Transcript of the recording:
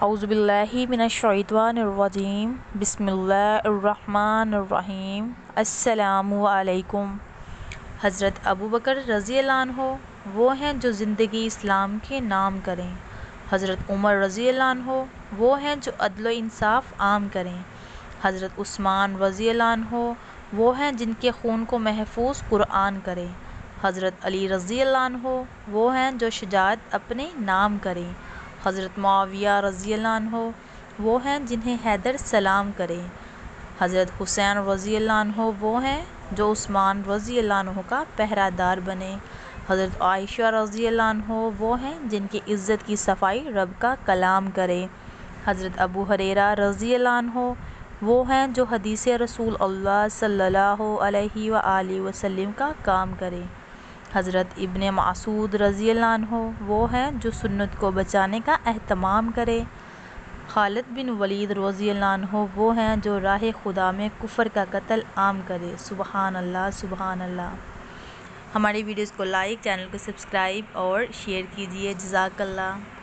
اعوذ باللہ من الشیطان الرجیم بسم اللہ الرحمن الرحیم السلام علیکم۔ حضرت ابوبکر رضی اللہ عنہ وہ ہیں جو زندگی اسلام کے نام کریں۔ حضرت عمر رضی اللہ عنہ وہ ہیں جو عدل و انصاف عام کریں۔ حضرت عثمان رضی اللہ عنہ وہ ہیں جن کے خون کو محفوظ قرآن کرے۔ حضرت علی رضی اللہ عنہ وہ ہیں جو شجاعت اپنے نام کریں۔ حضرت معاویہ رضی اللہ عنہ وہ ہیں جنہیں حیدر سلام کرے۔ حضرت حسین رضی اللہ عنہ وہ ہیں جو عثمان رضی اللہ عنہ کا پہرہ دار بنے۔ حضرت عائشہ رضی اللہ عنہ وہ ہیں جن کی عزت کی صفائی رب کا کلام کرے۔ حضرت ابو ہریرہ رضی اللہ عنہ وہ ہیں جو حدیث رسول اللہ صلی اللہ علیہ وآلہ وسلم کا کام کرے۔ حضرت ابن مسعود رضی اللہ عنہ وہ ہیں جو سنت کو بچانے کا اہتمام کرے۔ خالد بن ولید رضی اللہ عنہ وہ ہیں جو راہ خدا میں کفر کا قتل عام کرے۔ سبحان اللہ سبحان اللہ۔ ہماری ویڈیوز کو لائک، چینل کو سبسکرائب اور شیئر کیجیے۔ جزاک اللہ۔